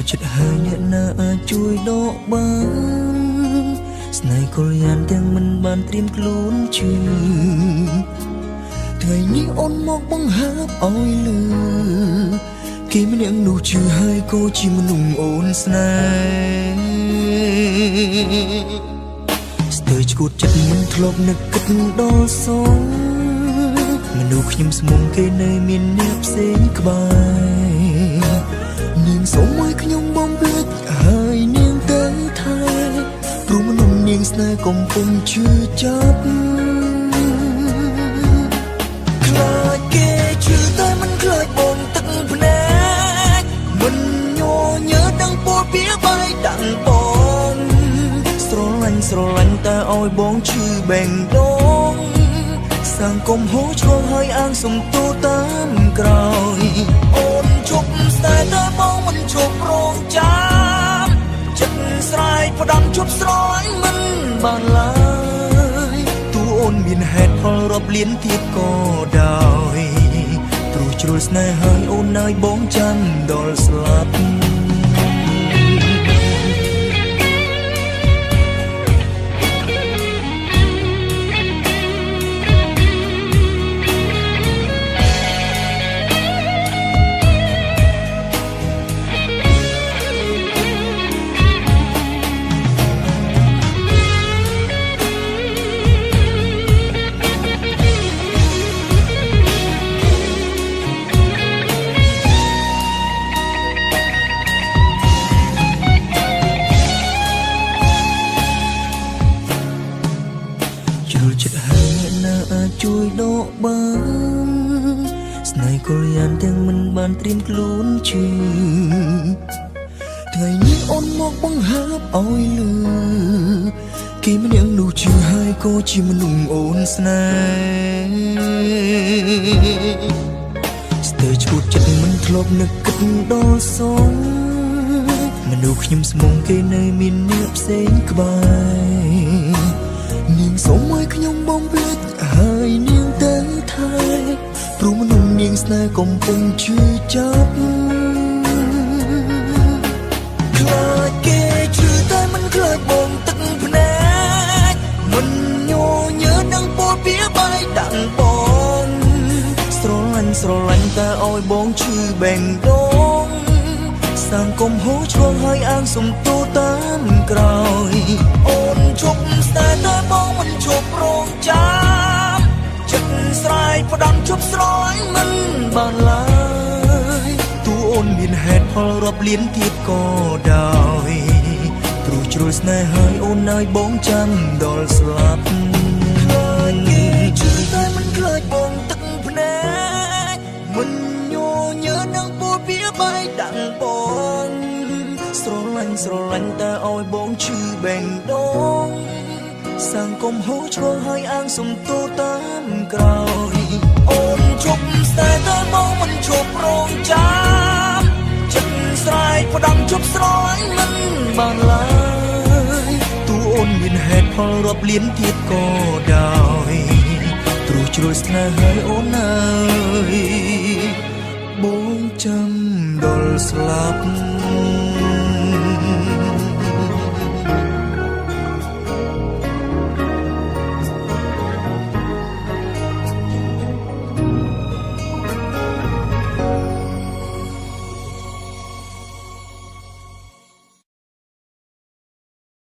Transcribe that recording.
ចិត្តហើយអ្នកណាអាចជួយដកបានស្នេហ៍កល្យានទាំងមិនបានត្រៀមខ្លួនជឿថ្ងៃនេះអូនមកបង្ហើបឲ្យលឺគេម្នាក់នោះជឿហើយក៏ជាមនុស្សអូនស្នេហ៍ស្ទើរឈួតចិត្តមិនធ្លាប់នឹកគិតដល់សងមនុស្សខ្ញុំស្មុំគេនៅមានអ្នកផ្សេងក្បែរនាងសូមឲ្យខ្ញុំបំភ្លេចហើយនាងទៅថែព្រោះមនុស្សនាងស្នេហ៍កំពុងជឿចាប់ខ្លាចគេជឿតែមិនខ្លាចបងទឹកភ្នែកមិនញញើដឹងពោលពីបាយដាក់បងស្រឡាញ់តែឲ្យបងឈឺបេងដូងសាំងកុំហូរឆ្លងហើយអាងសំទូតាមក្រោយអូនជប់ស្នេហ៍តែបងមិនជប់រងចាំចិត្តស្រ័យផ្ដាំជប់ស្រឡាញ់មិនបានឡើយទូអូនមានហេតុផលរាប់លានទៀតក៏ដោយព្រោះជ្រុលស្នេហ៍ហើយអូនឲ្យបងចាំដល់ស្លាប់ចិត្តហើយអ្នកណាអាចជួយដកបានស្នេហ៍កល្យានទាំងមិនបានត្រៀមខ្លួនជឿថ្ងៃនេះអូនមកបង្ហើបឲ្យលឺគេម្នាក់នោះជឿហើយក៏ជាមនុស្សអូនស្នេហ៍ស្ទើរឈួតចិត្តមិនធ្លាប់នឹកគិតដល់សងមនុស្សខ្ញុំស្មុំគេនៅមានអ្នកផ្សេងក្បែរនាងសូមឲ្យខ្ញុំបំភ្លេចហើយនាងទៅថែព្រោះមនុស្សនាងស្នេហ៍កំពុងជឿចាប់ខ្លាចគេជឿតែមិនខ្លាចបងទឹកភ្នែកមិនញញើដឹងពោលពីបាយដាក់បងស្រឡាញ់តែឲ្យបងឈឺបេងដូងសាំងកុំហូរឆ្លងហើយអាងសំទូតាមក្រោយអូនជប់ស្នេហ៍តែបងមិនជប់រងចាំចិត្តស្រ័យផ្ដាំជប់ស្រឡាញ់មិនបានឡើយទូអូនមានហេតុផលរាប់លានទៀតក៏ដោយព្រោះជ្រុលស្នេហ៍ហើយអូនឲ្យបងចាំដល់ស្លាប់ខ្លាចគេជឿតែមិនខ្លាចបងទឹកភ្នែកមិនញញើនឹងពោលពីបាយដាក់បងស្រឡាញ់តែឲ្យបងឈឺបេងដូងសាំងកុំហូរឆ្លងហើយអាងសំទូតាមក្រោយអូនជប់ស្នេហ៍តែបងមិនជប់រងចាំចិត្តស្រ័យផ្ដាំជប់ស្រឡាញ់មិនបានឡើយទូអូនមានហេតុផលរាប់លានទៀតក៏ដោយព្រោះជ្រុលស្នេហ៍ហើយអូនអើយបងចាំដល់ស្លាប់